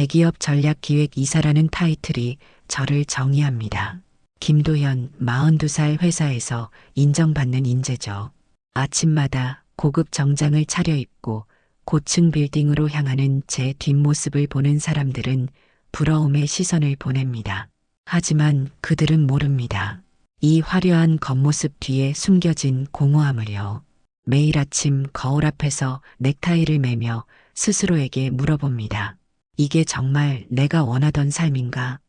대기업 전략기획이사라는 타이틀이 저를 정의합니다. 김도현 42살 회사에서 인정받는 인재죠. 아침마다 고급 정장을 차려입고 고층 빌딩으로 향하는 제 뒷모습을 보는 사람들은 부러움의 시선을 보냅니다. 하지만 그들은 모릅니다. 이 화려한 겉모습 뒤에 숨겨진 공허함을요. 매일 아침 거울 앞에서 넥타이를 매며 스스로에게 물어봅니다. 이게 정말 내가 원하던 삶인가?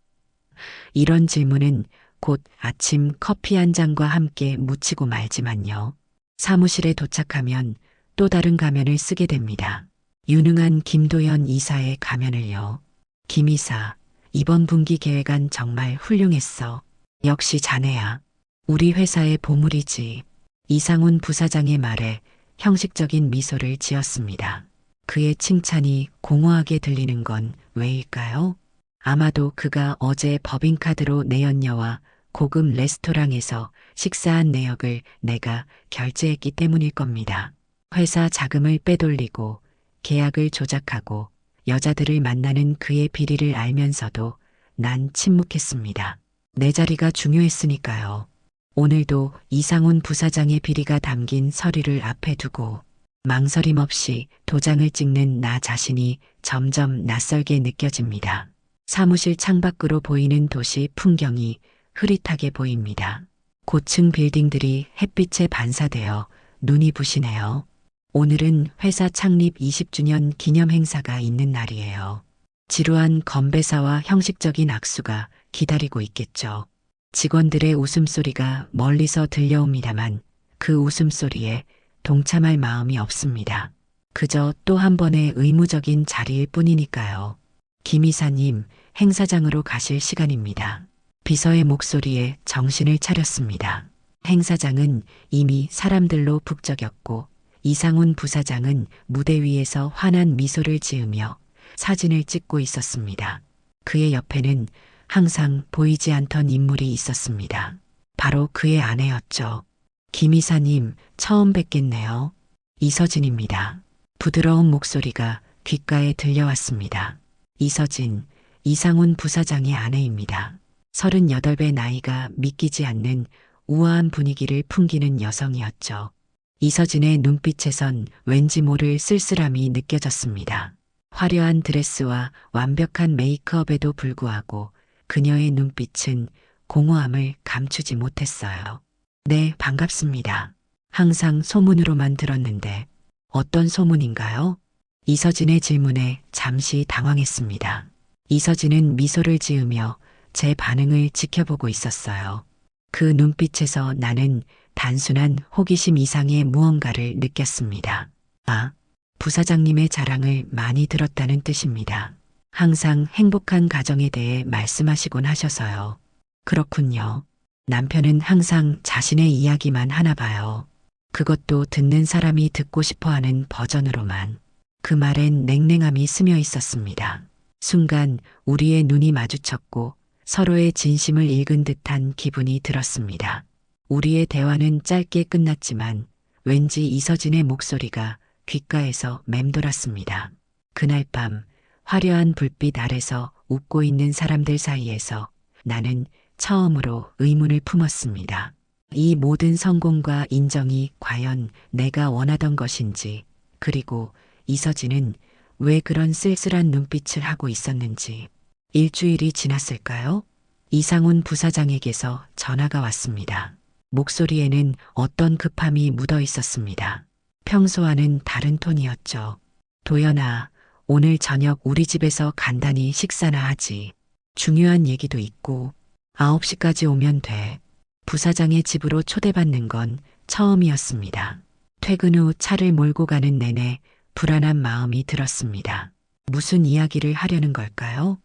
이런 질문은 곧 아침 커피 한 잔과 함께 묻히고 말지만요. 사무실에 도착하면 또 다른 가면을 쓰게 됩니다. 유능한 김도현 이사의 가면을요. 김 이사, 이번 분기 계획안 정말 훌륭했어. 역시 자네야. 우리 회사의 보물이지. 이상훈 부사장의 말에 형식적인 미소를 지었습니다. 그의 칭찬이 공허하게 들리는 건 왜일까요? 아마도 그가 어제 법인카드로 내 연녀와 고급 레스토랑에서 식사한 내역을 내가 결제했기 때문일 겁니다. 회사 자금을 빼돌리고 계약을 조작하고 여자들을 만나는 그의 비리를 알면서도 난 침묵했습니다. 내 자리가 중요했으니까요. 오늘도 이상훈 부사장의 비리가 담긴 서류를 앞에 두고 망설임 없이 도장을 찍는 나 자신이 점점 낯설게 느껴집니다. 사무실 창밖으로 보이는 도시 풍경이 흐릿하게 보입니다. 고층 빌딩들이 햇빛에 반사되어 눈이 부시네요. 오늘은 회사 창립 20주년 기념 행사가 있는 날이에요. 지루한 건배사와 형식적인 악수가 기다리고 있겠죠. 직원들의 웃음소리가 멀리서 들려옵니다만 그 웃음소리에 동참할 마음이 없습니다. 그저 또 한 번의 의무적인 자리일 뿐이니까요. 김 이사님, 행사장으로 가실 시간입니다. 비서의 목소리에 정신을 차렸습니다. 행사장은 이미 사람들로 북적였고 이상훈 부사장은 무대 위에서 환한 미소를 지으며 사진을 찍고 있었습니다. 그의 옆에는 항상 보이지 않던 인물이 있었습니다. 바로 그의 아내였죠. 김 이사님, 처음 뵙겠네요. 이서진입니다. 부드러운 목소리가 귓가에 들려왔습니다. 이서진, 이상훈 부사장의 아내입니다. 38배 나이가 믿기지 않는 우아한 분위기를 풍기는 여성이었죠. 이서진의 눈빛에선 왠지 모를 쓸쓸함이 느껴졌습니다. 화려한 드레스와 완벽한 메이크업에도 불구하고 그녀의 눈빛은 공허함을 감추지 못했어요. 네, 반갑습니다. 항상 소문으로만 들었는데 어떤 소문인가요? 이서진의 질문에 잠시 당황했습니다. 이서진은 미소를 지으며 제 반응을 지켜보고 있었어요. 그 눈빛에서 나는 단순한 호기심 이상의 무언가를 느꼈습니다. 아, 부사장님의 자랑을 많이 들었다는 뜻입니다. 항상 행복한 가정에 대해 말씀하시곤 하셔서요. 그렇군요. 남편은 항상 자신의 이야기만 하나 봐요. 그것도 듣는 사람이 듣고 싶어하는 버전으로만. 그 말엔 냉랭함이 스며 있었습니다. 순간 우리의 눈이 마주쳤고 서로의 진심을 읽은 듯한 기분이 들었습니다. 우리의 대화는 짧게 끝났지만 왠지 이서진의 목소리가 귓가에서 맴돌았습니다. 그날 밤 화려한 불빛 아래서 웃고 있는 사람들 사이에서 나는 처음으로 의문을 품었습니다. 이 모든 성공과 인정이 과연 내가 원하던 것인지, 그리고 이서진은 왜 그런 쓸쓸한 눈빛을 하고 있었는지. 일주일이 지났을까요? 이상훈 부사장에게서 전화가 왔습니다. 목소리에는 어떤 급함이 묻어 있었습니다. 평소와는 다른 톤이었죠. 도연아, 오늘 저녁 우리 집에서 간단히 식사나 하지. 중요한 얘기도 있고 9시까지 오면 돼. 부사장의 집으로 초대받는 건 처음이었습니다. 퇴근 후 차를 몰고 가는 내내 불안한 마음이 들었습니다. 무슨 이야기를 하려는 걸까요?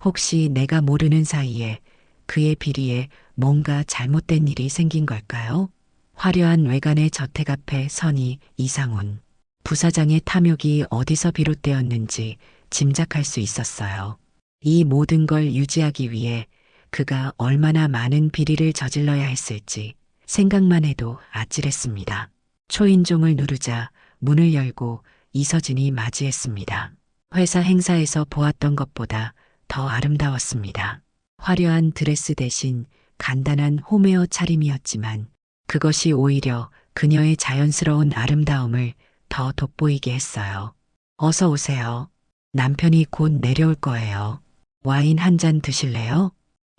혹시 내가 모르는 사이에 그의 비리에 뭔가 잘못된 일이 생긴 걸까요? 화려한 외관의 저택 앞에 서니 이상훈. 부사장의 탐욕이 어디서 비롯되었는지 짐작할 수 있었어요. 이 모든 걸 유지하기 위해 그가 얼마나 많은 비리를 저질러야 했을지 생각만 해도 아찔했습니다. 초인종을 누르자 문을 열고 이서진이 맞이했습니다. 회사 행사에서 보았던 것보다 더 아름다웠습니다. 화려한 드레스 대신 간단한 홈웨어 차림이었지만 그것이 오히려 그녀의 자연스러운 아름다움을 더 돋보이게 했어요. 어서 오세요. 남편이 곧 내려올 거예요. 와인 한 잔 드실래요?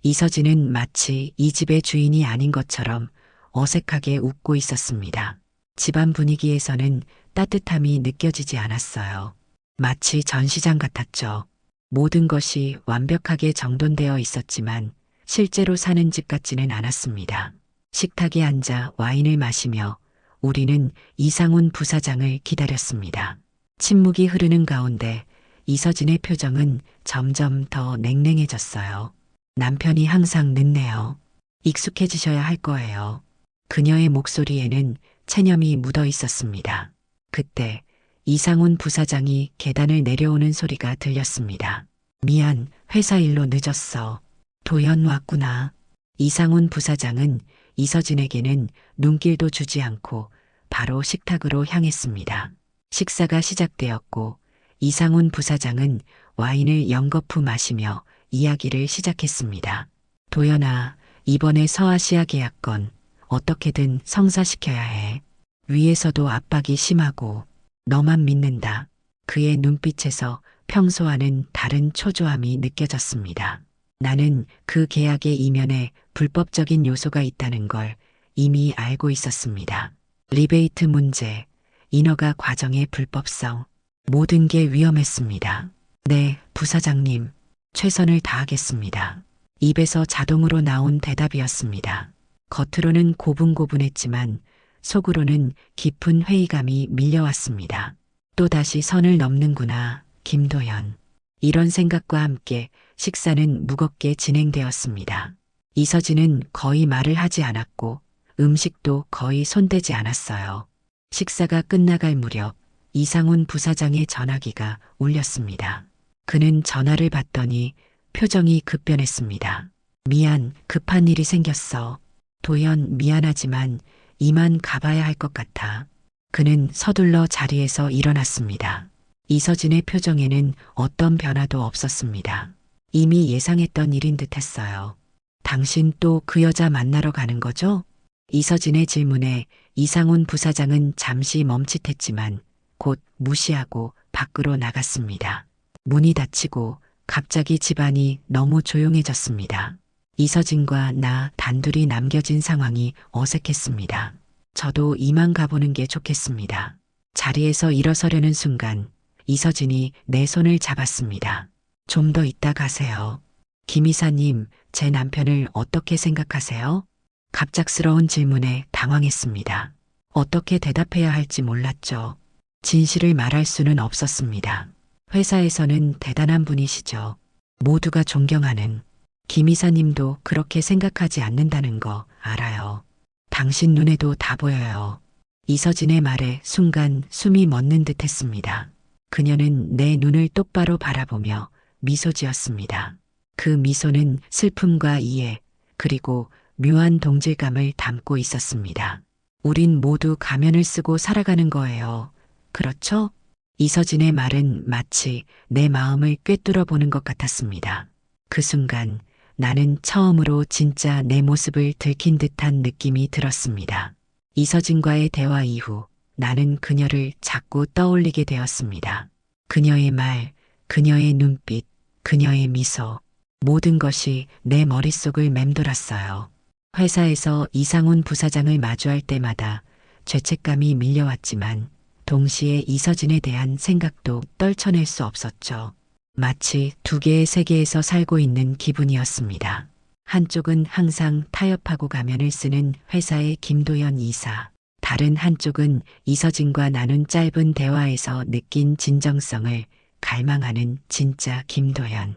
이서진은 마치 이 집의 주인이 아닌 것처럼 어색하게 웃고 있었습니다. 집안 분위기에서는 따뜻함이 느껴지지 않았어요. 마치 전시장 같았죠. 모든 것이 완벽하게 정돈되어 있었지만 실제로 사는 집 같지는 않았습니다. 식탁에 앉아 와인을 마시며 우리는 이상훈 부사장을 기다렸습니다. 침묵이 흐르는 가운데 이서진의 표정은 점점 더 냉랭해졌어요. 남편이 항상 늦네요. 익숙해지셔야 할 거예요. 그녀의 목소리에는 체념이 묻어 있었습니다. 그때 이상훈 부사장이 계단을 내려오는 소리가 들렸습니다. 미안, 회사 일로 늦었어. 도연 왔구나. 이상훈 부사장은 이서진에게는 눈길도 주지 않고 바로 식탁으로 향했습니다. 식사가 시작되었고 이상훈 부사장은 와인을 연거푸 마시며 이야기를 시작했습니다. 도연아, 이번에 서아시아 계약건 어떻게든 성사시켜야 해. 위에서도 압박이 심하고 너만 믿는다. 그의 눈빛에서 평소와는 다른 초조함이 느껴졌습니다. 나는 그 계약의 이면에 불법적인 요소가 있다는 걸 이미 알고 있었습니다. 리베이트 문제, 인허가 과정의 불법성, 모든 게 위험했습니다. 네, 부사장님, 최선을 다하겠습니다. 입에서 자동으로 나온 대답이었습니다. 겉으로는 고분고분했지만 속으로는 깊은 회의감이 밀려왔습니다. 또다시 선을 넘는구나, 김도연. 이런 생각과 함께 식사는 무겁게 진행되었습니다. 이서진은 거의 말을 하지 않았고 음식도 거의 손대지 않았어요. 식사가 끝나갈 무렵 이상훈 부사장의 전화기가 울렸습니다. 그는 전화를 받더니 표정이 급변했습니다. 미안, 급한 일이 생겼어. 도연, 미안하지만 이만 가봐야 할 것 같아. 그는 서둘러 자리에서 일어났습니다. 이서진의 표정에는 어떤 변화도 없었습니다. 이미 예상했던 일인 듯 했어요. 당신 또 그 여자 만나러 가는 거죠? 이서진의 질문에 이상훈 부사장은 잠시 멈칫했지만 곧 무시하고 밖으로 나갔습니다. 문이 닫히고 갑자기 집안이 너무 조용해졌습니다. 이서진과 나 단둘이 남겨진 상황이 어색했습니다. 저도 이만 가보는 게 좋겠습니다. 자리에서 일어서려는 순간 이서진이 내 손을 잡았습니다. 좀 더 있다 가세요. 김 이사님, 제 남편을 어떻게 생각하세요? 갑작스러운 질문에 당황했습니다. 어떻게 대답해야 할지 몰랐죠. 진실을 말할 수는 없었습니다. 회사에서는 대단한 분이시죠. 모두가 존경하는. 김 이사님도 그렇게 생각하지 않는다는 거 알아요. 당신 눈에도 다 보여요. 이서진의 말에 순간 숨이 멎는 듯 했습니다. 그녀는 내 눈을 똑바로 바라보며 미소 지었습니다. 그 미소는 슬픔과 이해, 그리고 묘한 동질감을 담고 있었습니다. 우린 모두 가면을 쓰고 살아가는 거예요. 그렇죠? 이서진의 말은 마치 내 마음을 꿰뚫어 보는 것 같았습니다. 그 순간 나는 처음으로 진짜 내 모습을 들킨 듯한 느낌이 들었습니다. 이서진과의 대화 이후 나는 그녀를 자꾸 떠올리게 되었습니다. 그녀의 말, 그녀의 눈빛, 그녀의 미소, 모든 것이 내 머릿속을 맴돌았어요. 회사에서 이상훈 부사장을 마주할 때마다 죄책감이 밀려왔지만 동시에 이서진에 대한 생각도 떨쳐낼 수 없었죠. 마치 두 개의 세계에서 살고 있는 기분이었습니다. 한쪽은 항상 타협하고 가면을 쓰는 회사의 김도연 이사, 다른 한쪽은 이서진과 나눈 짧은 대화에서 느낀 진정성을 갈망하는 진짜 김도연.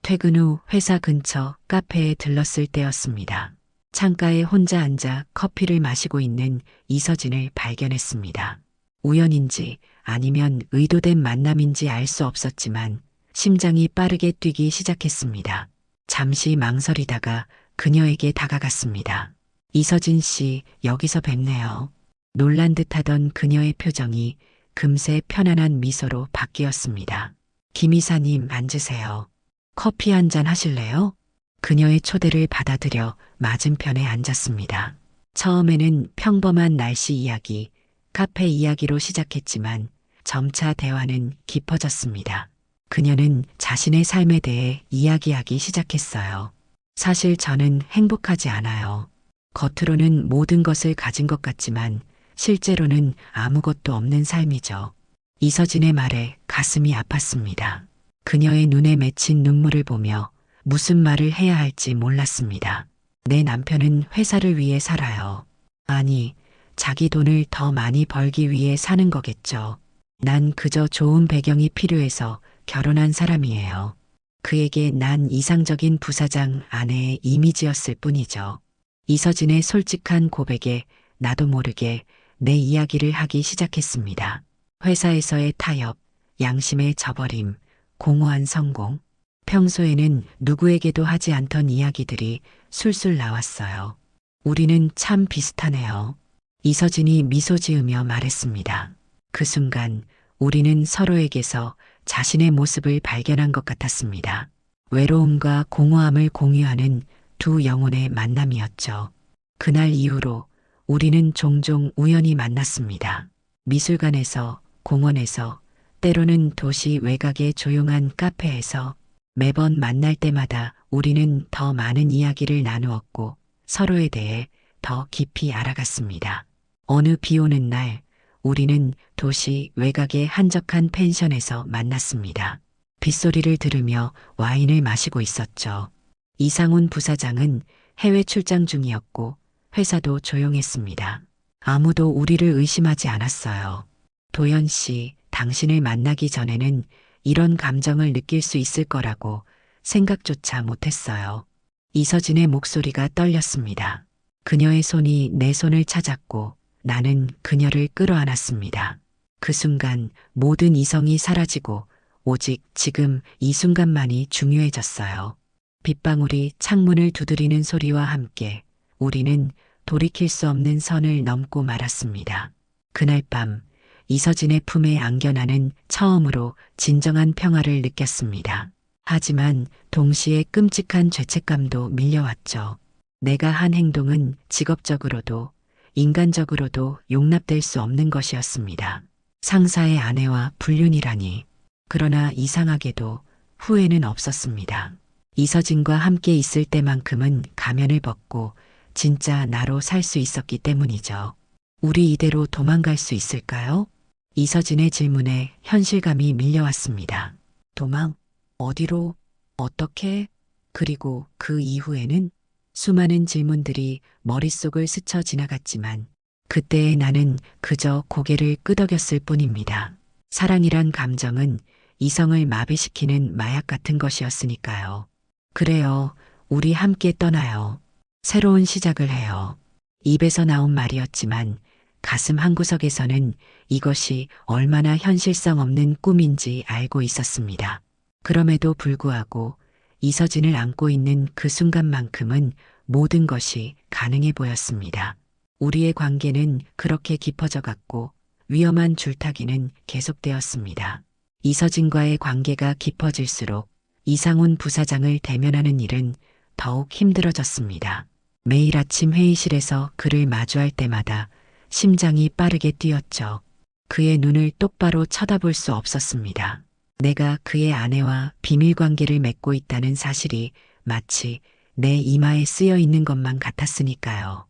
퇴근 후 회사 근처 카페에 들렀을 때였습니다. 창가에 혼자 앉아 커피를 마시고 있는 이서진을 발견했습니다. 우연인지 아니면 의도된 만남인지 알 수 없었지만 심장이 빠르게 뛰기 시작했습니다. 잠시 망설이다가 그녀에게 다가갔습니다. 이서진 씨, 여기서 뵙네요. 놀란 듯하던 그녀의 표정이 금세 편안한 미소로 바뀌었습니다. 김 이사님 앉으세요. 커피 한 잔 하실래요? 그녀의 초대를 받아들여 맞은편에 앉았습니다. 처음에는 평범한 날씨 이야기, 카페 이야기로 시작했지만 점차 대화는 깊어졌습니다. 그녀는 자신의 삶에 대해 이야기하기 시작했어요. 사실 저는 행복하지 않아요. 겉으로는 모든 것을 가진 것 같지만 실제로는 아무것도 없는 삶이죠. 이서진의 말에 가슴이 아팠습니다. 그녀의 눈에 맺힌 눈물을 보며 무슨 말을 해야 할지 몰랐습니다. 내 남편은 회사를 위해 살아요. 아니, 자기 돈을 더 많이 벌기 위해 사는 거겠죠. 난 그저 좋은 배경이 필요해서 결혼한 사람이에요. 그에게 난 이상적인 부사장 아내의 이미지였을 뿐이죠. 이서진의 솔직한 고백에 나도 모르게 내 이야기를 하기 시작했습니다. 회사에서의 타협, 양심의 저버림, 공허한 성공. 평소에는 누구에게도 하지 않던 이야기들이 술술 나왔어요. 우리는 참 비슷하네요. 이서진이 미소 지으며 말했습니다. 그 순간 우리는 서로에게서 자신의 모습을 발견한 것 같았습니다. 외로움과 공허함을 공유하는 두 영혼의 만남이었죠. 그날 이후로 우리는 종종 우연히 만났습니다. 미술관에서, 공원에서, 때로는 도시 외곽의 조용한 카페에서 매번 만날 때마다 우리는 더 많은 이야기를 나누었고 서로에 대해 더 깊이 알아갔습니다. 어느 비 오는 날 우리는 도시 외곽의 한적한 펜션에서 만났습니다. 빗소리를 들으며 와인을 마시고 있었죠. 이상훈 부사장은 해외 출장 중이었고 회사도 조용했습니다. 아무도 우리를 의심하지 않았어요. 도연 씨, 당신을 만나기 전에는 이런 감정을 느낄 수 있을 거라고 생각조차 못했어요. 이서진의 목소리가 떨렸습니다. 그녀의 손이 내 손을 찾았고 나는 그녀를 끌어안았습니다. 그 순간 모든 이성이 사라지고 오직 지금 이 순간만이 중요해졌어요. 빗방울이 창문을 두드리는 소리와 함께 우리는 돌이킬 수 없는 선을 넘고 말았습니다. 그날 밤 이서진의 품에 안겨 나는 처음으로 진정한 평화를 느꼈습니다. 하지만 동시에 끔찍한 죄책감도 밀려왔죠. 내가 한 행동은 직업적으로도 인간적으로도 용납될 수 없는 것이었습니다. 상사의 아내와 불륜이라니. 그러나 이상하게도 후회는 없었습니다. 이서진과 함께 있을 때만큼은 가면을 벗고 진짜 나로 살 수 있었기 때문이죠. 우리 이대로 도망갈 수 있을까요? 이서진의 질문에 현실감이 밀려왔습니다. 도망? 어디로? 어떻게? 그리고 그 이후에는 수많은 질문들이 머릿속을 스쳐 지나갔지만 그때의 나는 그저 고개를 끄덕였을 뿐입니다. 사랑이란 감정은 이성을 마비시키는 마약 같은 것이었으니까요. 그래요. 우리 함께 떠나요. 새로운 시작을 해요. 입에서 나온 말이었지만 가슴 한구석에서는 이것이 얼마나 현실성 없는 꿈인지 알고 있었습니다. 그럼에도 불구하고 이서진을 안고 있는 그 순간만큼은 모든 것이 가능해 보였습니다. 우리의 관계는 그렇게 깊어져 갔고 위험한 줄타기는 계속되었습니다. 이서진과의 관계가 깊어질수록 이상훈 부사장을 대면하는 일은 더욱 힘들어졌습니다. 매일 아침 회의실에서 그를 마주할 때마다 심장이 빠르게 뛰었죠. 그의 눈을 똑바로 쳐다볼 수 없었습니다. 내가 그의 아내와 비밀 관계를 맺고 있다는 사실이 마치 내 이마에 쓰여 있는 것만 같았으니까요.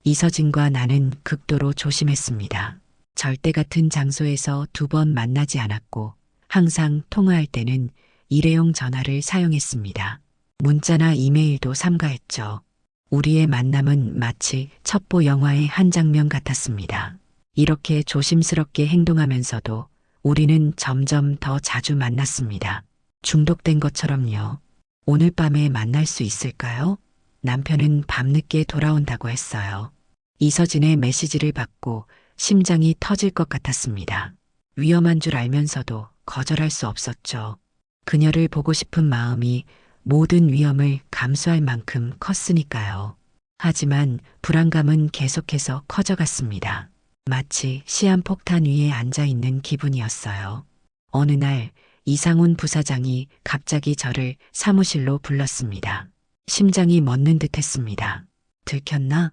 이서진과 나는 극도로 조심했습니다. 절대 같은 장소에서 2번 만나지 않았고 항상 통화할 때는 일회용 전화를 사용했습니다. 문자나 이메일도 삼가했죠. 우리의 만남은 마치 첩보 영화의 한 장면 같았습니다. 이렇게 조심스럽게 행동하면서도 우리는 점점 더 자주 만났습니다. 중독된 것처럼요. 오늘 밤에 만날 수 있을까요? 남편은 밤늦게 돌아온다고 했어요. 이서진의 메시지를 받고 심장이 터질 것 같았습니다. 위험한 줄 알면서도 거절할 수 없었죠. 그녀를 보고 싶은 마음이 모든 위험을 감수할 만큼 컸으니까요. 하지만 불안감은 계속해서 커져갔습니다. 마치 시한폭탄 위에 앉아있는 기분이었어요. 어느 날 이상훈 부사장이 갑자기 저를 사무실로 불렀습니다. 심장이 멎는 듯 했습니다. 들켰나?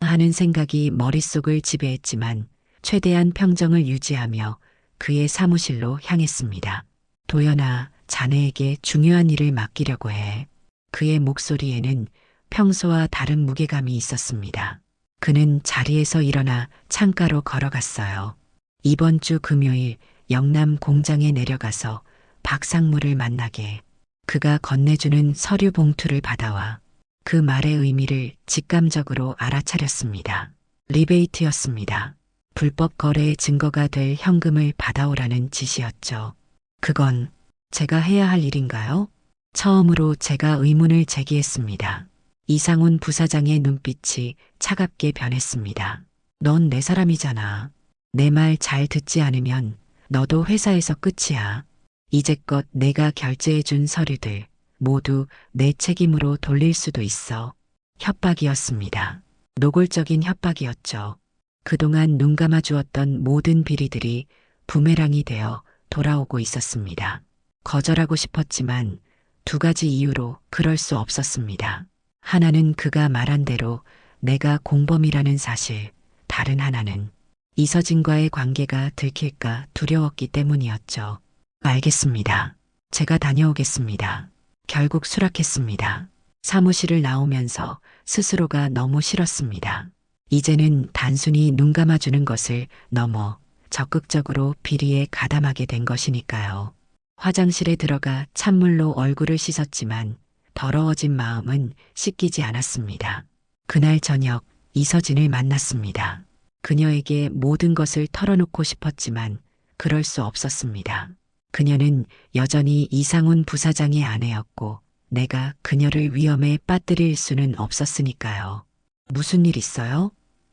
하는 생각이 머릿속을 지배했지만 최대한 평정을 유지하며 그의 사무실로 향했습니다. 도연아, 자네에게 중요한 일을 맡기려고 해. 그의 목소리에는 평소와 다른 무게감이 있었습니다. 그는 자리에서 일어나 창가로 걸어갔어요. 이번 주 금요일 영남 공장에 내려가서 박상무를 만나게. 그가 건네주는 서류 봉투를 받아와. 그 말의 의미를 직감적으로 알아차렸습니다. 리베이트였습니다. 불법 거래의 증거가 될 현금을 받아오라는 지시였죠. 그건 제가 해야 할 일인가요? 처음으로 제가 의문을 제기했습니다. 이상훈 부사장의 눈빛이 차갑게 변했습니다. 넌 내 사람이잖아. 내 말 잘 듣지 않으면 너도 회사에서 끝이야. 이제껏 내가 결제해준 서류들 모두 내 책임으로 돌릴 수도 있어. 협박이었습니다. 노골적인 협박이었죠. 그동안 눈 감아 주었던 모든 비리들이 부메랑이 되어 돌아오고 있었습니다. 거절하고 싶었지만 두 가지 이유로 그럴 수 없었습니다. 하나는 그가 말한 대로 내가 공범이라는 사실, 다른 하나는 이서진과의 관계가 들킬까 두려웠기 때문이었죠. 알겠습니다. 제가 다녀오겠습니다. 결국 수락했습니다. 사무실을 나오면서 스스로가 너무 싫었습니다. 이제는 단순히 눈 감아주는 것을 넘어 적극적으로 비리에 가담하게 된 것이니까요. 화장실에 들어가 찬물로 얼굴을 씻었지만 더러워진 마음은 씻기지 않았습니다. 그날 저녁 이서진을 만났습니다. 그녀에게 모든 것을 털어놓고 싶었지만 그럴 수 없었습니다. 그녀는 여전히 이상훈 부사장의 아내였고 내가 그녀를 위험에 빠뜨릴 수는 없었으니까요. 무슨 일 있어요?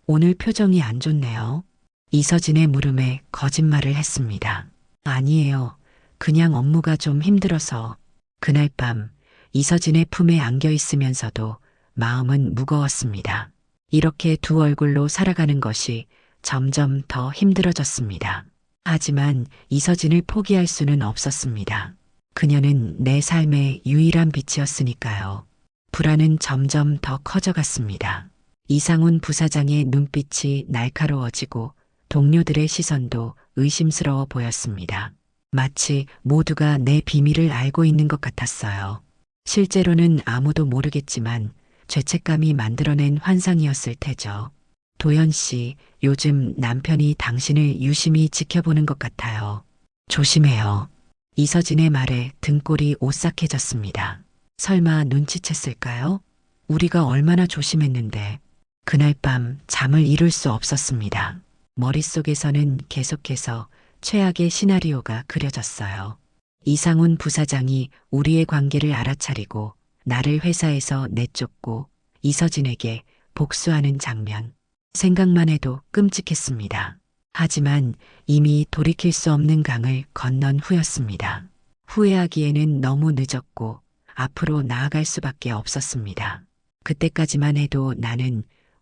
오늘 표정이 안 좋네요. 이서진의 물음에 거짓말을 했습니다. 아니에요. 그냥 업무가 좀 힘들어서. 그날 밤 이서진의 품에 안겨 있으면서도 마음은 무거웠습니다. 이렇게 두 얼굴로 살아가는 것이 점점 더 힘들어졌습니다. 하지만 이서진을 포기할 수는 없었습니다. 그녀는 내 삶의 유일한 빛이었으니까요. 불안은 점점 더 커져갔습니다. 이상훈 부사장의 눈빛이 날카로워지고 동료들의 시선도 의심스러워 보였습니다. 마치 모두가 내 비밀을 알고 있는 것 같았어요. 실제로는 아무도 모르겠지만 죄책감이 만들어낸 환상이었을 테죠. 도연 씨, 요즘 남편이 당신을 유심히 지켜보는 것 같아요. 조심해요. 이서진의 말에 등골이 오싹해졌습니다. 설마 눈치챘을까요? 우리가 얼마나 조심했는데. 그날 밤 잠을 이룰 수 없었습니다. 머릿속에서는 계속해서 최악의 시나리오가 그려졌어요. 이상훈 부사장이 우리의 관계를 알아차리고 나를 회사에서 내쫓고 이서진에게 복수하는 장면. 생각만 해도 끔찍했습니다. 하지만 이미 돌이킬 수 없는 강을 건넌 후였습니다. 후회하기에는 너무 늦었고 앞으로 나아갈 수밖에 없었습니다. 그때까지만 해도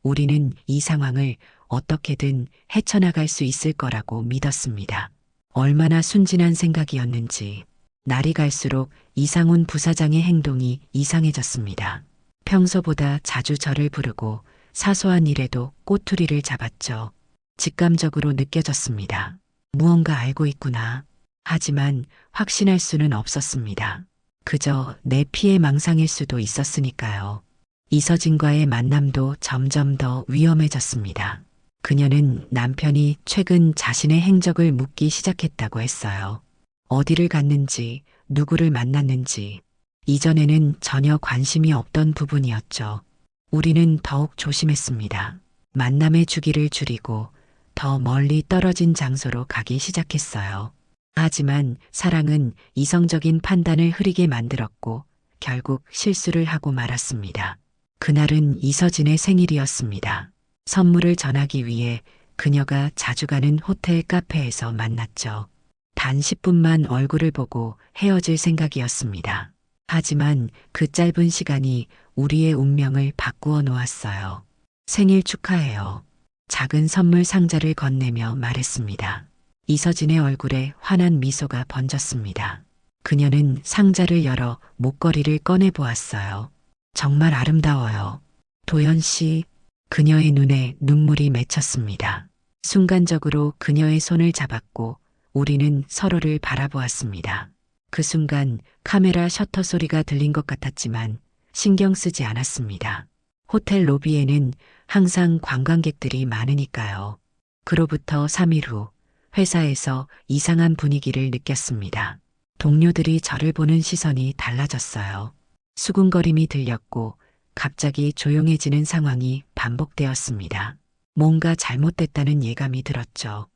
우리는 이 상황을 어떻게든 헤쳐나갈 수 있을 거라고 믿었습니다. 얼마나 순진한 생각이었는지. 날이 갈수록 이상훈 부사장의 행동이 이상해졌습니다. 평소보다 자주 저를 부르고 사소한 일에도 꼬투리를 잡았죠. 직감적으로 느껴졌습니다. 무언가 알고 있구나. 하지만 확신할 수는 없었습니다. 그저 내 피해 망상일 수도 있었으니까요. 이서진과의 만남도 점점 더 위험해졌습니다. 그녀는 남편이 최근 자신의 행적을 묻기 시작했다고 했어요. 어디를 갔는지, 누구를 만났는지. 이전에는 전혀 관심이 없던 부분이었죠. 우리는 더욱 조심했습니다. 만남의 주기를 줄이고 더 멀리 떨어진 장소로 가기 시작했어요. 하지만 사랑은 이성적인 판단을 흐리게 만들었고 결국 실수를 하고 말았습니다. 그날은 이서진의 생일이었습니다. 선물을 전하기 위해 그녀가 자주 가는 호텔 카페에서 만났죠. 단 10분만 얼굴을 보고 헤어질 생각이었습니다. 하지만 그 짧은 시간이 우리의 운명을 바꾸어 놓았어요. 생일 축하해요. 작은 선물 상자를 건네며 말했습니다. 이서진의 얼굴에 환한 미소가 번졌습니다. 그녀는 상자를 열어 목걸이를 꺼내 보았어요. 정말 아름다워요. 도연 씨, 그녀의 눈에 눈물이 맺혔습니다. 순간적으로 그녀의 손을 잡았고 우리는 서로를 바라보았습니다. 그 순간 카메라 셔터 소리가 들린 것 같았지만 신경 쓰지 않았습니다. 호텔 로비에는 항상 관광객들이 많으니까요. 그로부터 3일 후 회사에서 이상한 분위기를 느꼈습니다. 동료들이 저를 보는 시선이 달라졌어요. 수군거림이 들렸고 갑자기 조용해지는 상황이 반복되었습니다. 뭔가 잘못됐다는 예감이 들었죠.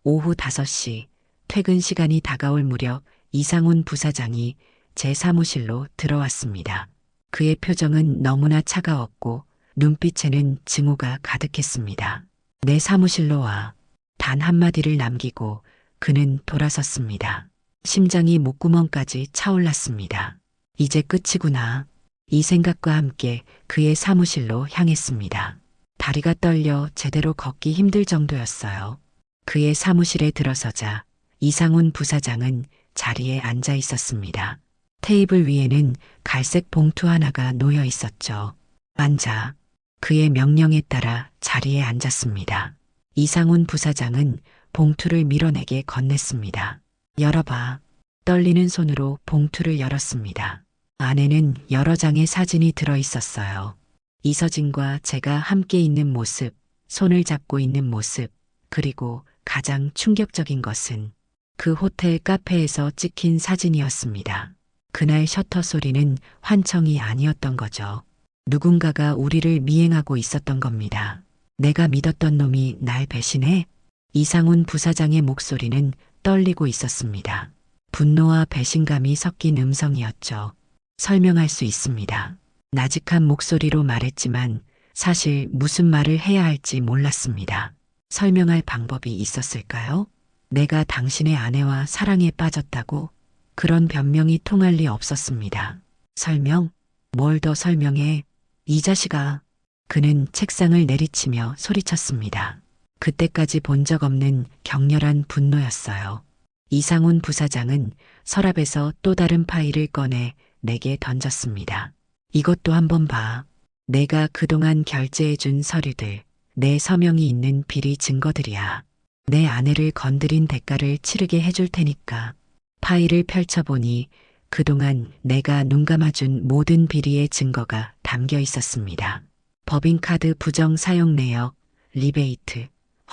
오후 5시 퇴근 시간이 다가올 무렵 이상훈 부사장이 제 사무실로 들어왔습니다. 그의 표정은 너무나 차가웠고 눈빛에는 증오가 가득했습니다. 내 사무실로 와. 단 한마디를 남기고 그는 돌아섰습니다. 심장이 목구멍까지 차올랐습니다. 이제 끝이구나. 이 생각과 함께 그의 사무실로 향했습니다. 다리가 떨려 제대로 걷기 힘들 정도였어요. 그의 사무실에 들어서자 이상훈 부사장은 자리에 앉아 있었습니다. 테이블 위에는 갈색 봉투 하나가 놓여 있었죠. 앉아. 그의 명령에 따라 자리에 앉았습니다. 이상훈 부사장은 봉투를 밀어내게 건넸습니다. 열어봐. 떨리는 손으로 봉투를 열었습니다. 안에는 여러 장의 사진이 들어 있었어요. 이서진과 제가 함께 있는 모습, 손을 잡고 있는 모습, 그리고 가장 충격적인 것은 그 호텔 카페에서 찍힌 사진이었습니다. 그날 셔터 소리는 환청이 아니었던 거죠. 누군가가 우리를 미행하고 있었던 겁니다. 내가 믿었던 놈이 날 배신해? 이상훈 부사장의 목소리는 떨리고 있었습니다. 분노와 배신감이 섞인 음성이었죠. 설명할 수 있습니다. 나직한 목소리로 말했지만 사실 무슨 말을 해야 할지 몰랐습니다. 설명할 방법이 있었을까요? 내가 당신의 아내와 사랑에 빠졌다고? 그런 변명이 통할 리 없었습니다. 설명? 뭘 더 설명해? 이 자식아. 그는 책상을 내리치며 소리쳤습니다. 그때까지 본 적 없는 격렬한 분노였어요. 이상훈 부사장은 서랍에서 또 다른 파일을 꺼내 내게 던졌습니다. 이것도 한번 봐. 내가 그동안 결제해준 서류들, 내 서명이 있는 비리 증거들이야. 내 아내를 건드린 대가를 치르게 해줄 테니까. 파일을 펼쳐보니 그동안 내가 눈 감아준 모든 비리의 증거가 담겨 있었습니다. 법인카드 부정 사용 내역, 리베이트,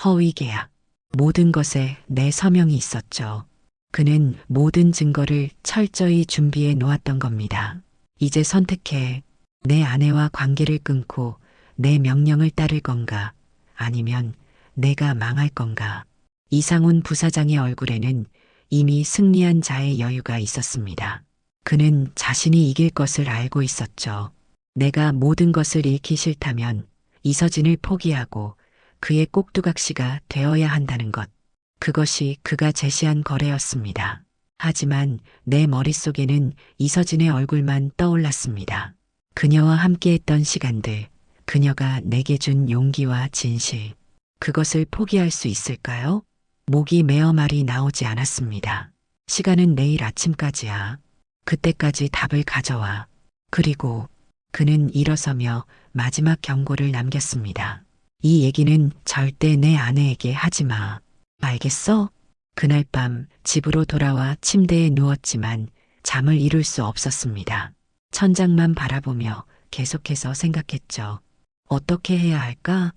허위 계약, 모든 것에 내 서명이 있었죠. 그는 모든 증거를 철저히 준비해 놓았던 겁니다. 이제 선택해. 내 아내와 관계를 끊고 내 명령을 따를 건가, 아니면 내가 망할 건가. 이상훈 부사장의 얼굴에는 이미 승리한 자의 여유가 있었습니다. 그는 자신이 이길 것을 알고 있었죠. 내가 모든 것을 잃기 싫다면 이서진을 포기하고 그의 꼭두각시가 되어야 한다는 것. 그것이 그가 제시한 거래였습니다. 하지만 내 머릿속에는 이서진의 얼굴만 떠올랐습니다. 그녀와 함께했던 시간들, 그녀가 내게 준 용기와 진실. 그것을 포기할 수 있을까요? 목이 메어 말이 나오지 않았습니다. 시간은 내일 아침까지야. 그때까지 답을 가져와. 그리고 그는 일어서며 마지막 경고를 남겼습니다. 이 얘기는 절대 내 아내에게 하지 마. 알겠어? 그날 밤 집으로 돌아와 침대에 누웠지만 잠을 이룰 수 없었습니다. 천장만 바라보며 계속해서 생각했죠. 어떻게 해야 할까?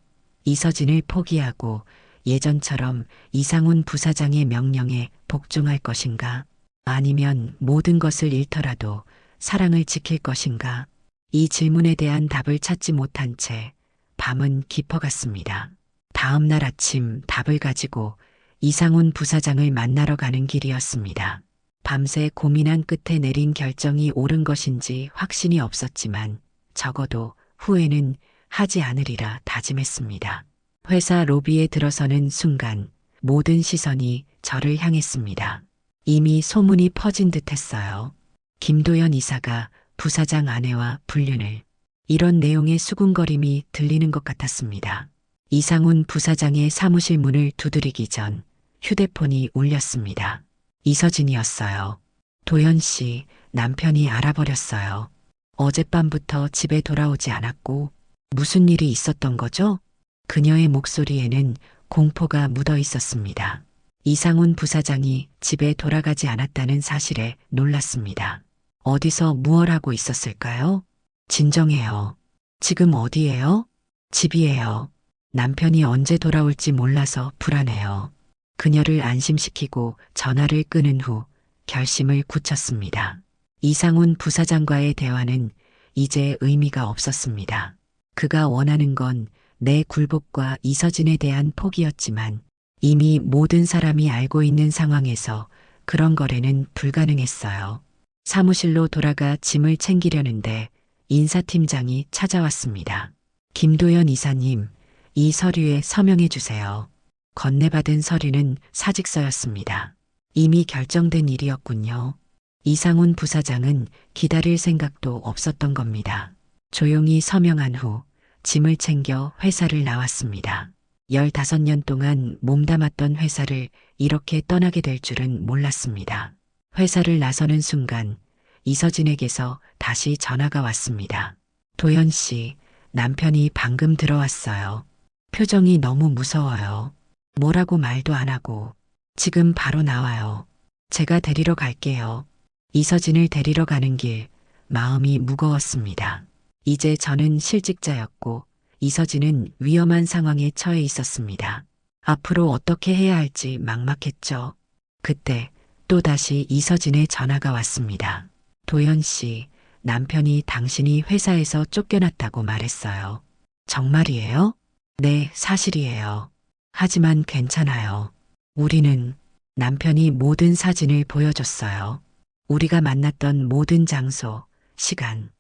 이서진을 포기하고 예전처럼 이상훈 부사장의 명령에 복종할 것인가? 아니면 모든 것을 잃더라도 사랑을 지킬 것인가? 이 질문에 대한 답을 찾지 못한 채 밤은 깊어갔습니다. 다음 날 아침 답을 가지고 이상훈 부사장을 만나러 가는 길이었습니다. 밤새 고민한 끝에 내린 결정이 옳은 것인지 확신이 없었지만 적어도 후회는 하지 않으리라 다짐했습니다. 회사 로비에 들어서는 순간 모든 시선이 저를 향했습니다. 이미 소문이 퍼진 듯 했어요. 김도연 이사가 부사장 아내와 불륜을. 이런 내용의 수군거림이 들리는 것 같았습니다. 이상훈 부사장의 사무실 문을 두드리기 전 휴대폰이 울렸습니다. 이서진이었어요. 도현 씨, 남편이 알아버렸어요. 어젯밤부터 집에 돌아오지 않았고 무슨 일이 있었던 거죠? 그녀의 목소리에는 공포가 묻어 있었습니다. 이상훈 부사장이 집에 돌아가지 않았다는 사실에 놀랐습니다. 어디서 무얼 하고 있었을까요? 진정해요. 지금 어디예요? 집이에요. 남편이 언제 돌아올지 몰라서 불안해요. 그녀를 안심시키고 전화를 끊은 후 결심을 굳혔습니다. 이상훈 부사장과의 대화는 이제 의미가 없었습니다. 그가 원하는 건 내 굴복과 이서진에 대한 포기였지만 이미 모든 사람이 알고 있는 상황에서 그런 거래는 불가능했어요. 사무실로 돌아가 짐을 챙기려는데 인사팀장이 찾아왔습니다. 김도연 이사님, 이 서류에 서명해 주세요. 건네받은 서류는 사직서였습니다. 이미 결정된 일이었군요. 이상훈 부사장은 기다릴 생각도 없었던 겁니다. 조용히 서명한 후 짐을 챙겨 회사를 나왔습니다. 15년 동안 몸담았던 회사를 이렇게 떠나게 될 줄은 몰랐습니다. 회사를 나서는 순간 이서진에게서 다시 전화가 왔습니다. 도현 씨, 남편이 방금 들어왔어요. 표정이 너무 무서워요. 뭐라고 말도 안 하고 지금 바로 나와요. 제가 데리러 갈게요. 이서진을 데리러 가는 길 마음이 무거웠습니다. 이제 저는 실직자였고 이서진은 위험한 상황에 처해 있었습니다. 앞으로 어떻게 해야 할지 막막했죠. 그때 또다시 이서진의 전화가 왔습니다. 도현 씨, 남편이 당신이 회사에서 쫓겨났다고 말했어요. 정말이에요? 네, 사실이에요. 하지만 괜찮아요. 우리는 남편이 모든 사진을 보여줬어요. 우리가 만났던 모든 장소, 시간,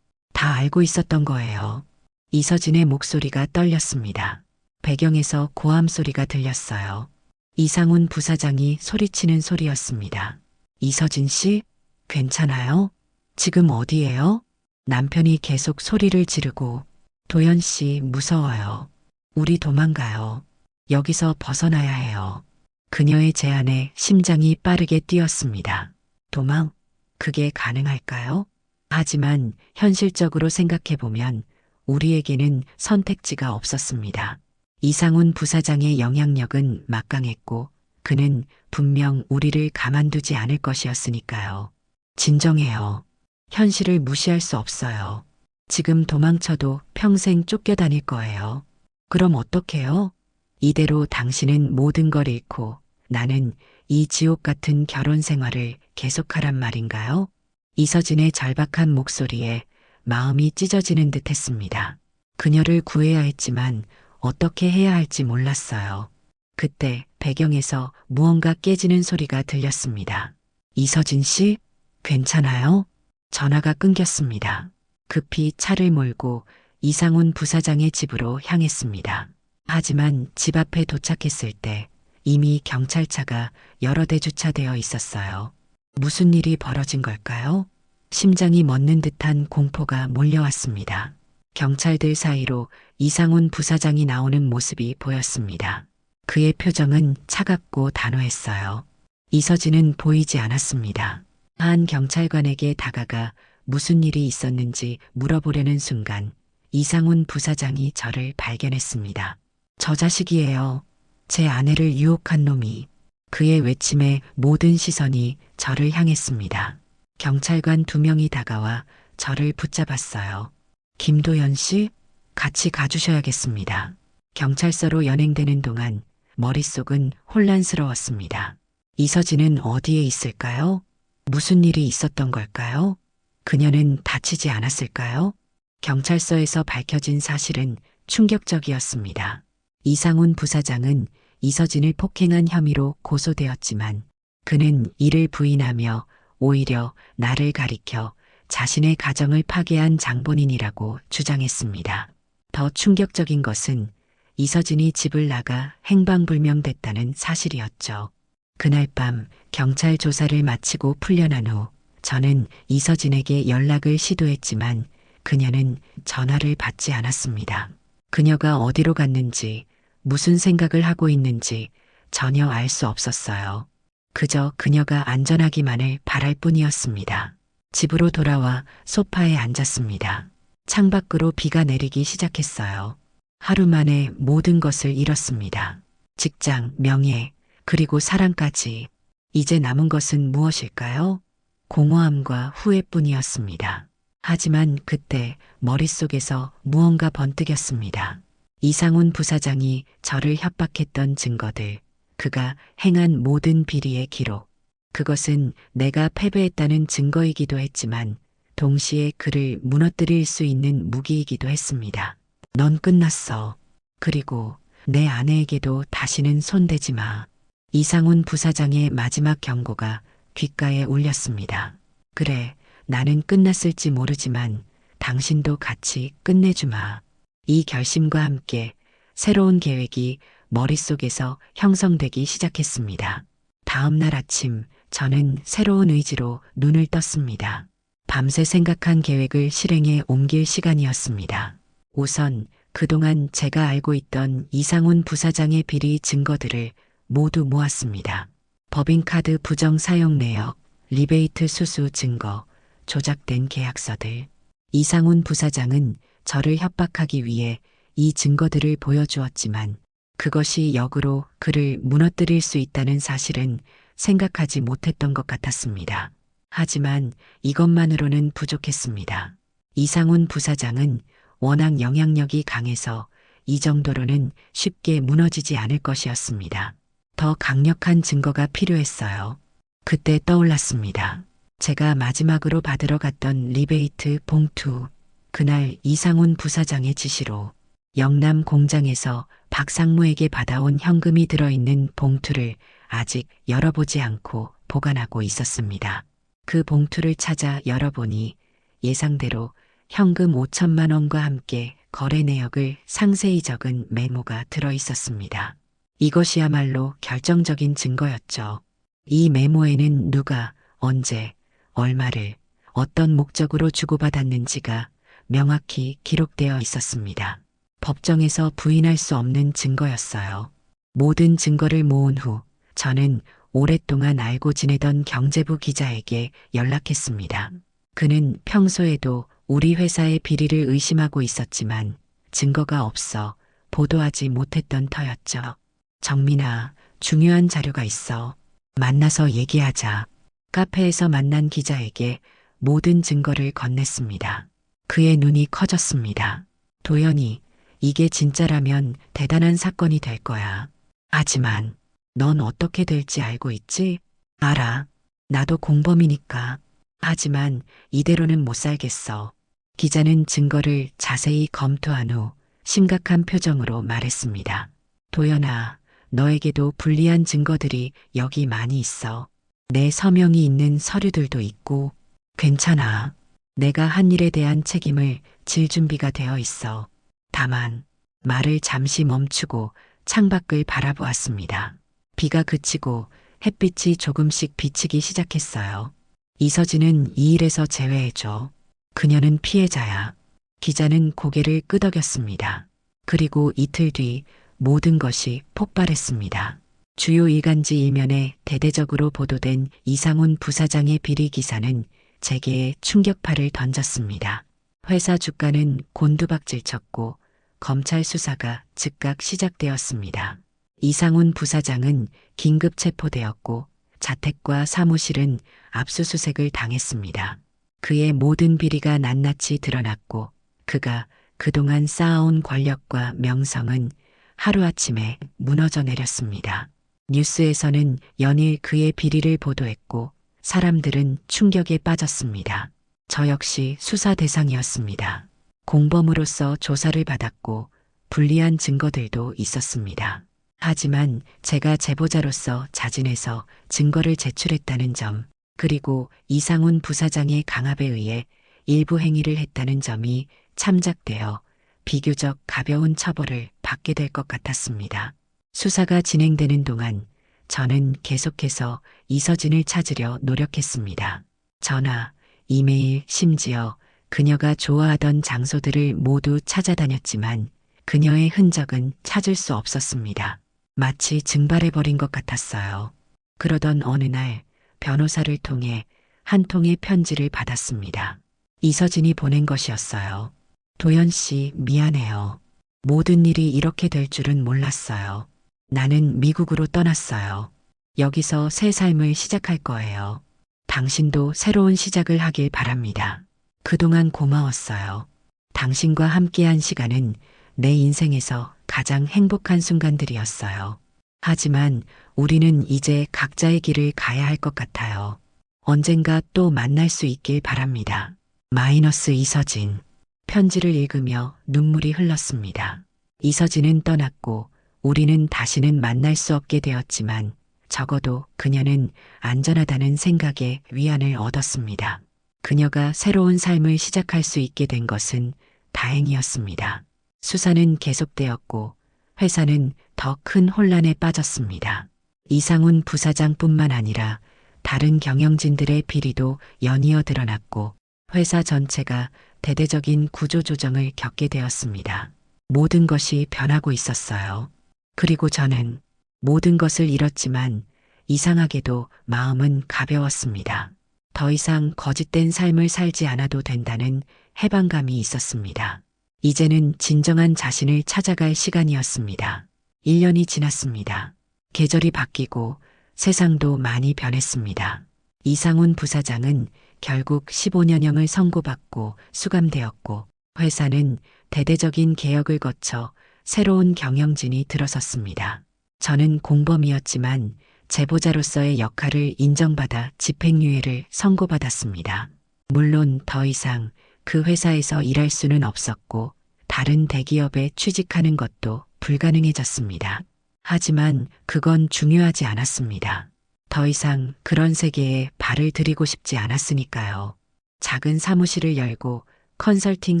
다 알고 있었던 거예요. 이서진의 목소리가 떨렸습니다. 배경에서 고함 소리가 들렸어요. 이상훈 부사장이 소리치는 소리였습니다. 이서진 씨, 괜찮아요? 지금 어디예요? 남편이 계속 소리를 지르고 도연 씨 무서워요. 우리 도망가요. 여기서 벗어나야 해요. 그녀의 제안에 심장이 빠르게 뛰었습니다. 도망? 그게 가능할까요? 하지만 현실적으로 생각해보면 우리에게는 선택지가 없었습니다. 이상훈 부사장의 영향력은 막강했고 그는 분명 우리를 가만두지 않을 것이었으니까요. 진정해요. 현실을 무시할 수 없어요. 지금 도망쳐도 평생 쫓겨다닐 거예요. 그럼 어떡해요? 이대로 당신은 모든 걸 잃고 나는 이 지옥 같은 결혼 생활을 계속하란 말인가요? 이서진의 절박한 목소리에 마음이 찢어지는 듯 했습니다. 그녀를 구해야 했지만 어떻게 해야 할지 몰랐어요. 그때 배경에서 무언가 깨지는 소리가 들렸습니다. 이서진 씨, 괜찮아요? 전화가 끊겼습니다. 급히 차를 몰고 이상훈 부사장의 집으로 향했습니다. 하지만 집 앞에 도착했을 때 이미 경찰차가 여러 대 주차되어 있었어요. 무슨 일이 벌어진 걸까요? 심장이 멎는 듯한 공포가 몰려왔습니다. 경찰들 사이로 이상훈 부사장이 나오는 모습이 보였습니다. 그의 표정은 차갑고 단호했어요. 이서진은 보이지 않았습니다. 한 경찰관에게 다가가 무슨 일이 있었는지 물어보려는 순간 이상훈 부사장이 저를 발견했습니다. 저 자식이에요. 제 아내를 유혹한 놈이. 그의 외침에 모든 시선이 저를 향했습니다. 경찰관 2명이 다가와 저를 붙잡았어요. 김도연 씨, 같이 가주셔야겠습니다. 경찰서로 연행되는 동안 머릿속은 혼란스러웠습니다. 이서진은 어디에 있을까요? 무슨 일이 있었던 걸까요? 그녀는 다치지 않았을까요? 경찰서에서 밝혀진 사실은 충격적이었습니다. 이상훈 부사장은 이서진을 폭행한 혐의로 고소되었지만 그는 이를 부인하며 오히려 나를 가리켜 자신의 가정을 파괴한 장본인이라고 주장했습니다. 더 충격적인 것은 이서진이 집을 나가 행방불명됐다는 사실이었죠. 그날 밤 경찰 조사를 마치고 풀려난 후 저는 이서진에게 연락을 시도했지만 그녀는 전화를 받지 않았습니다. 그녀가 어디로 갔는지 무슨 생각을 하고 있는지 전혀 알 수 없었어요. 그저 그녀가 안전하기만을 바랄 뿐이었습니다. 집으로 돌아와 소파에 앉았습니다. 창밖으로 비가 내리기 시작했어요. 하루 만에 모든 것을 잃었습니다. 직장, 명예, 그리고 사랑까지. 이제 남은 것은 무엇일까요? 공허함과 후회뿐이었습니다. 하지만 그때 머릿속에서 무언가 번뜩였습니다. 이상훈 부사장이 저를 협박했던 증거들, 그가 행한 모든 비리의 기록. 그것은 내가 패배했다는 증거이기도 했지만 동시에 그를 무너뜨릴 수 있는 무기이기도 했습니다. 넌 끝났어. 그리고 내 아내에게도 다시는 손대지 마. 이상훈 부사장의 마지막 경고가 귓가에 울렸습니다. 그래, 나는 끝났을지 모르지만 당신도 같이 끝내주마. 이 결심과 함께 새로운 계획이 머릿속에서 형성되기 시작했습니다. 다음 날 아침 저는 새로운 의지로 눈을 떴습니다. 밤새 생각한 계획을 실행에 옮길 시간이었습니다. 우선 그동안 제가 알고 있던 이상훈 부사장의 비리 증거들을 모두 모았습니다. 법인카드 부정 사용 내역, 리베이트 수수 증거, 조작된 계약서들. 이상훈 부사장은 저를 협박하기 위해 이 증거들을 보여주었지만 그것이 역으로 그를 무너뜨릴 수 있다는 사실은 생각하지 못했던 것 같았습니다. 하지만 이것만으로는 부족했습니다. 이상훈 부사장은 워낙 영향력이 강해서 이 정도로는 쉽게 무너지지 않을 것이었습니다. 더 강력한 증거가 필요했어요. 그때 떠올랐습니다. 제가 마지막으로 받으러 갔던 리베이트 봉투. 그날 이상훈 부사장의 지시로 영남 공장에서 박상무에게 받아온 현금이 들어있는 봉투를 아직 열어보지 않고 보관하고 있었습니다. 그 봉투를 찾아 열어보니 예상대로 현금 5천만 원과 함께 거래 내역을 상세히 적은 메모가 들어있었습니다. 이것이야말로 결정적인 증거였죠. 이 메모에는 누가, 언제, 얼마를, 어떤 목적으로 주고받았는지가 명확히 기록되어 있었습니다. 법정에서 부인할 수 없는 증거였어요. 모든 증거를 모은 후 저는 오랫동안 알고 지내던 경제부 기자에게 연락했습니다. 그는 평소에도 우리 회사의 비리를 의심하고 있었지만 증거가 없어 보도하지 못했던 터였죠. 정민아, 중요한 자료가 있어. 만나서 얘기하자. 카페에서 만난 기자에게 모든 증거를 건넸습니다. 그의 눈이 커졌습니다. 도연이, 이게 진짜라면 대단한 사건이 될 거야. 하지만 넌 어떻게 될지 알고 있지? 알아. 나도 공범이니까. 하지만 이대로는 못 살겠어. 기자는 증거를 자세히 검토한 후 심각한 표정으로 말했습니다. 도연아, 너에게도 불리한 증거들이 여기 많이 있어. 내 서명이 있는 서류들도 있고. 괜찮아. 내가 한 일에 대한 책임을 질 준비가 되어 있어. 다만 말을 잠시 멈추고 창밖을 바라보았습니다. 비가 그치고 햇빛이 조금씩 비치기 시작했어요. 이서진은 이 일에서 제외해줘. 그녀는 피해자야. 기자는 고개를 끄덕였습니다. 그리고 이틀 뒤 모든 것이 폭발했습니다. 주요 일간지 일면에 대대적으로 보도된 이상훈 부사장의 비리 기사는 재계에 충격파를 던졌습니다. 회사 주가는 곤두박질 쳤고 검찰 수사가 즉각 시작되었습니다. 이상훈 부사장은 긴급 체포되었고 자택과 사무실은 압수수색을 당했습니다. 그의 모든 비리가 낱낱이 드러났고 그가 그동안 쌓아온 권력과 명성은 하루아침에 무너져 내렸습니다. 뉴스에서는 연일 그의 비리를 보도했고 사람들은 충격에 빠졌습니다. 저 역시 수사 대상이었습니다. 공범으로서 조사를 받았고 불리한 증거들도 있었습니다. 하지만 제가 제보자로서 자진해서 증거를 제출했다는 점, 그리고 이상훈 부사장의 강압에 의해 일부 행위를 했다는 점이 참작되어 비교적 가벼운 처벌을 받게 될 것 같았습니다. 수사가 진행되는 동안 저는 계속해서 이서진을 찾으려 노력했습니다. 전화, 이메일, 심지어 그녀가 좋아하던 장소들을 모두 찾아다녔지만 그녀의 흔적은 찾을 수 없었습니다. 마치 증발해버린 것 같았어요. 그러던 어느 날 변호사를 통해 한 통의 편지를 받았습니다. 이서진이 보낸 것이었어요. 도연 씨, 미안해요. 모든 일이 이렇게 될 줄은 몰랐어요. 나는 미국으로 떠났어요. 여기서 새 삶을 시작할 거예요. 당신도 새로운 시작을 하길 바랍니다. 그동안 고마웠어요. 당신과 함께한 시간은 내 인생에서 가장 행복한 순간들이었어요. 하지만 우리는 이제 각자의 길을 가야 할 것 같아요. 언젠가 또 만날 수 있길 바랍니다. 마이너스 이서진. 편지를 읽으며 눈물이 흘렀습니다. 이서진은 떠났고 우리는 다시는 만날 수 없게 되었지만 적어도 그녀는 안전하다는 생각에 위안을 얻었습니다. 그녀가 새로운 삶을 시작할 수 있게 된 것은 다행이었습니다. 수사는 계속되었고 회사는 더 큰 혼란에 빠졌습니다. 이상훈 부사장뿐만 아니라 다른 경영진들의 비리도 연이어 드러났고 회사 전체가 대대적인 구조조정을 겪게 되었습니다. 모든 것이 변하고 있었어요. 그리고 저는 모든 것을 잃었지만 이상하게도 마음은 가벼웠습니다. 더 이상 거짓된 삶을 살지 않아도 된다는 해방감이 있었습니다. 이제는 진정한 자신을 찾아갈 시간이었습니다. 1년이 지났습니다. 계절이 바뀌고 세상도 많이 변했습니다. 이상훈 부사장은 결국 15년형을 선고받고 수감되었고 회사는 대대적인 개혁을 거쳐 새로운 경영진이 들어섰습니다. 저는 공범이었지만 제보자로서의 역할을 인정받아 집행유예를 선고받았습니다. 물론 더 이상 그 회사에서 일할 수는 없었고 다른 대기업에 취직하는 것도 불가능해졌습니다. 하지만 그건 중요하지 않았습니다. 더 이상 그런 세계에 발을 들이고 싶지 않았으니까요. 작은 사무실을 열고 컨설팅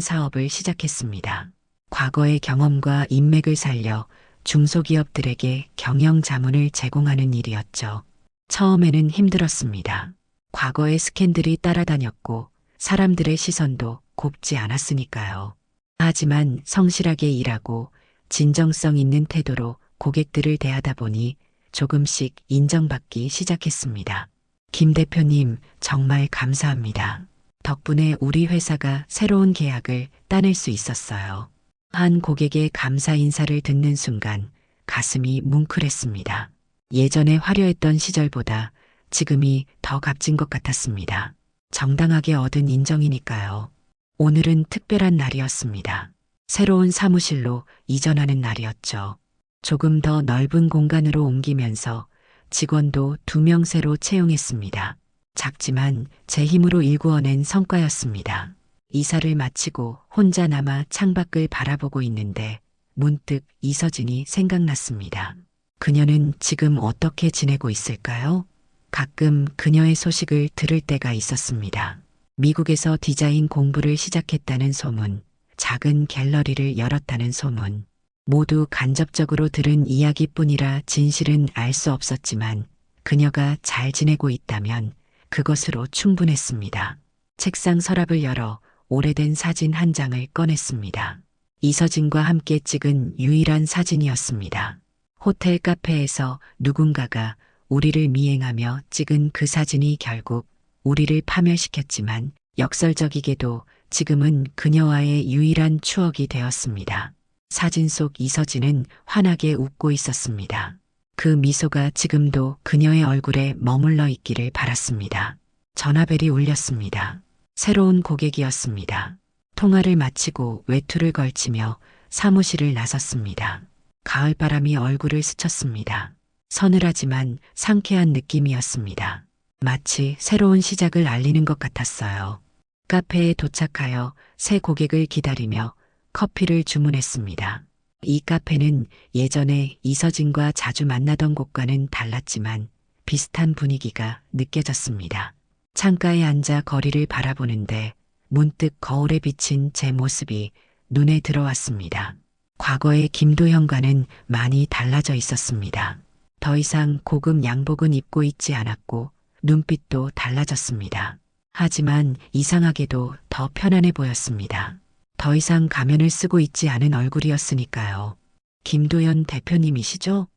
사업을 시작했습니다. 과거의 경험과 인맥을 살려 중소기업들에게 경영 자문을 제공하는 일이었죠. 처음에는 힘들었습니다. 과거의 스캔들이 따라다녔고 사람들의 시선도 곱지 않았으니까요. 하지만 성실하게 일하고 진정성 있는 태도로 고객들을 대하다 보니 조금씩 인정받기 시작했습니다. 김 대표님, 정말 감사합니다. 덕분에 우리 회사가 새로운 계약을 따낼 수 있었어요. 한 고객의 감사 인사를 듣는 순간 가슴이 뭉클했습니다. 예전에 화려했던 시절보다 지금이 더 값진 것 같았습니다. 정당하게 얻은 인정이니까요. 오늘은 특별한 날이었습니다. 새로운 사무실로 이전하는 날이었죠. 조금 더 넓은 공간으로 옮기면서 직원도 2명 새로 채용했습니다. 작지만 제 힘으로 일구어낸 성과였습니다. 이사를 마치고 혼자 남아 창밖을 바라보고 있는데 문득 이서진이 생각났습니다. 그녀는 지금 어떻게 지내고 있을까요? 가끔 그녀의 소식을 들을 때가 있었습니다. 미국에서 디자인 공부를 시작했다는 소문, 작은 갤러리를 열었다는 소문, 모두 간접적으로 들은 이야기뿐이라 진실은 알 수 없었지만 그녀가 잘 지내고 있다면 그것으로 충분했습니다. 책상 서랍을 열어 오래된 사진 한 장을 꺼냈습니다. 이서진과 함께 찍은 유일한 사진이었습니다. 호텔 카페에서 누군가가 우리를 미행하며 찍은 그 사진이 결국 우리를 파멸시켰지만 역설적이게도 지금은 그녀와의 유일한 추억이 되었습니다. 사진 속 이서진은 환하게 웃고 있었습니다. 그 미소가 지금도 그녀의 얼굴에 머물러 있기를 바랐습니다. 전화벨이 울렸습니다. 새로운 고객이었습니다. 통화를 마치고 외투를 걸치며 사무실을 나섰습니다. 가을바람이 얼굴을 스쳤습니다. 서늘하지만 상쾌한 느낌이었습니다. 마치 새로운 시작을 알리는 것 같았어요. 카페에 도착하여 새 고객을 기다리며 커피를 주문했습니다. 이 카페는 예전에 이서진과 자주 만나던 곳과는 달랐지만 비슷한 분위기가 느껴졌습니다. 창가에 앉아 거리를 바라보는데 문득 거울에 비친 제 모습이 눈에 들어왔습니다. 과거의 김도현과는 많이 달라져 있었습니다. 더 이상 고급 양복은 입고 있지 않았고 눈빛도 달라졌습니다. 하지만 이상하게도 더 편안해 보였습니다. 더 이상 가면을 쓰고 있지 않은 얼굴이었으니까요. 김도연 대표님이시죠?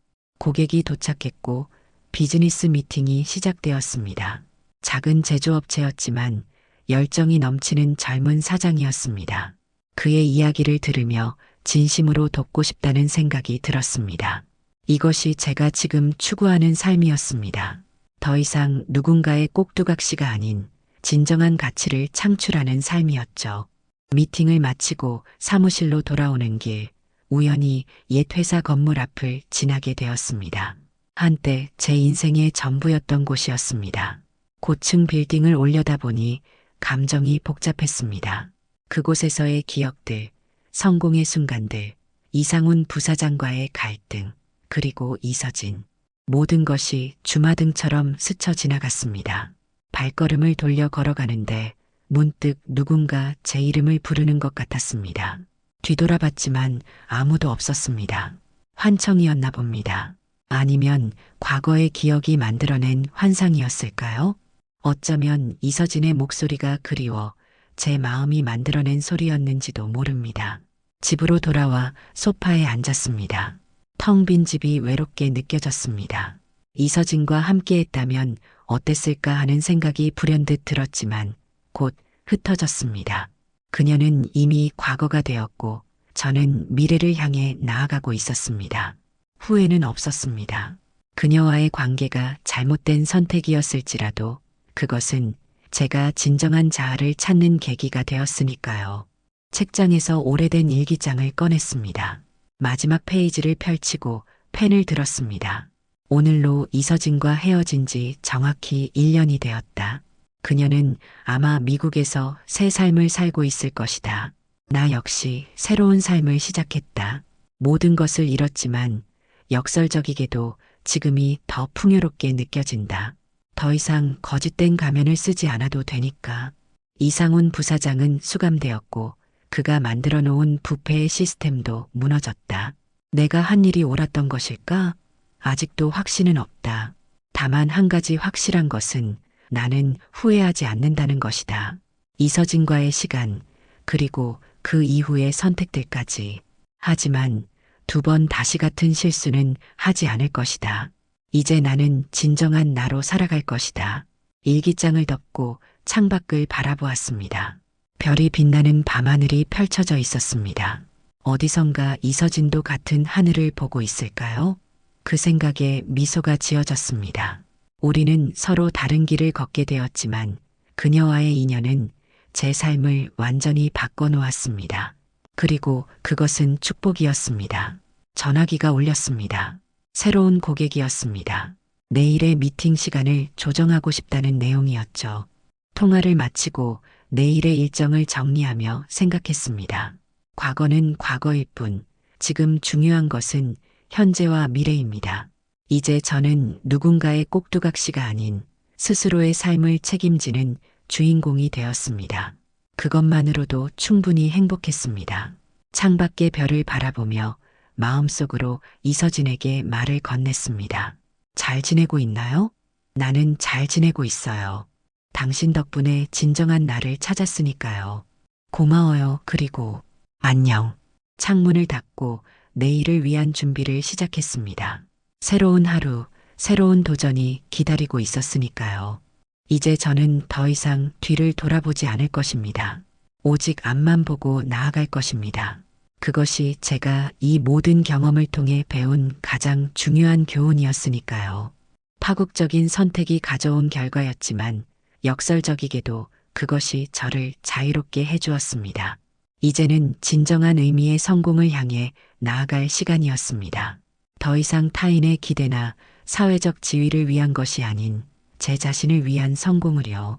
고객이 도착했고 비즈니스 미팅이 시작되었습니다. 작은 제조업체였지만 열정이 넘치는 젊은 사장이었습니다. 그의 이야기를 들으며 진심으로 돕고 싶다는 생각이 들었습니다. 이것이 제가 지금 추구하는 삶이었습니다. 더 이상 누군가의 꼭두각시가 아닌 진정한 가치를 창출하는 삶이었죠. 미팅을 마치고 사무실로 돌아오는 길, 우연히 옛 회사 건물 앞을 지나게 되었습니다. 한때 제 인생의 전부였던 곳이었습니다. 고층 빌딩을 올려다보니 감정이 복잡했습니다. 그곳에서의 기억들, 성공의 순간들, 이상훈 부사장과의 갈등, 그리고 이서진. 모든 것이 주마등처럼 스쳐 지나갔습니다. 발걸음을 돌려 걸어가는데 문득 누군가 제 이름을 부르는 것 같았습니다. 뒤돌아봤지만 아무도 없었습니다. 환청이었나 봅니다. 아니면 과거의 기억이 만들어낸 환상이었을까요? 어쩌면 이서진의 목소리가 그리워 제 마음이 만들어낸 소리였는지도 모릅니다. 집으로 돌아와 소파에 앉았습니다. 텅 빈 집이 외롭게 느껴졌습니다. 이서진과 함께했다면 어땠을까 하는 생각이 불현듯 들었지만 곧 흩어졌습니다. 그녀는 이미 과거가 되었고 저는 미래를 향해 나아가고 있었습니다. 후회는 없었습니다. 그녀와의 관계가 잘못된 선택이었을지라도 그것은 제가 진정한 자아를 찾는 계기가 되었으니까요. 책장에서 오래된 일기장을 꺼냈습니다. 마지막 페이지를 펼치고 펜을 들었습니다. 오늘로 이서진과 헤어진 지 정확히 1년이 되었다. 그녀는 아마 미국에서 새 삶을 살고 있을 것이다. 나 역시 새로운 삶을 시작했다. 모든 것을 잃었지만 역설적이게도 지금이 더 풍요롭게 느껴진다. 더 이상 거짓된 가면을 쓰지 않아도 되니까. 이상훈 부사장은 수감되었고 그가 만들어 놓은 부패의 시스템도 무너졌다. 내가 한 일이 옳았던 것일까? 아직도 확신은 없다. 다만 한 가지 확실한 것은 나는 후회하지 않는다는 것이다. 이서진과의 시간, 그리고 그 이후의 선택들까지. 하지만 2번 다시 같은 실수는 하지 않을 것이다. 이제 나는 진정한 나로 살아갈 것이다. 일기장을 덮고 창밖을 바라보았습니다. 별이 빛나는 밤하늘이 펼쳐져 있었습니다. 어디선가 이서진도 같은 하늘을 보고 있을까요? 그 생각에 미소가 지어졌습니다. 우리는 서로 다른 길을 걷게 되었지만 그녀와의 인연은 제 삶을 완전히 바꿔놓았습니다. 그리고 그것은 축복이었습니다. 전화기가 울렸습니다. 새로운 고객이었습니다. 내일의 미팅 시간을 조정하고 싶다는 내용이었죠. 통화를 마치고 내일의 일정을 정리하며 생각했습니다. 과거는 과거일 뿐, 지금 중요한 것은 현재와 미래입니다. 이제 저는 누군가의 꼭두각시가 아닌 스스로의 삶을 책임지는 주인공이 되었습니다. 그것만으로도 충분히 행복했습니다. 창밖의 별을 바라보며 마음속으로 이서진에게 말을 건넸습니다. 잘 지내고 있나요? 나는 잘 지내고 있어요. 당신 덕분에 진정한 나를 찾았으니까요. 고마워요. 그리고 안녕. 창문을 닫고 내일을 위한 준비를 시작했습니다. 새로운 하루, 새로운 도전이 기다리고 있었으니까요. 이제 저는 더 이상 뒤를 돌아보지 않을 것입니다. 오직 앞만 보고 나아갈 것입니다. 그것이 제가 이 모든 경험을 통해 배운 가장 중요한 교훈이었으니까요. 파국적인 선택이 가져온 결과였지만 역설적이게도 그것이 저를 자유롭게 해주었습니다. 이제는 진정한 의미의 성공을 향해 나아갈 시간이었습니다. 더 이상 타인의 기대나 사회적 지위를 위한 것이 아닌 제 자신을 위한 성공을요.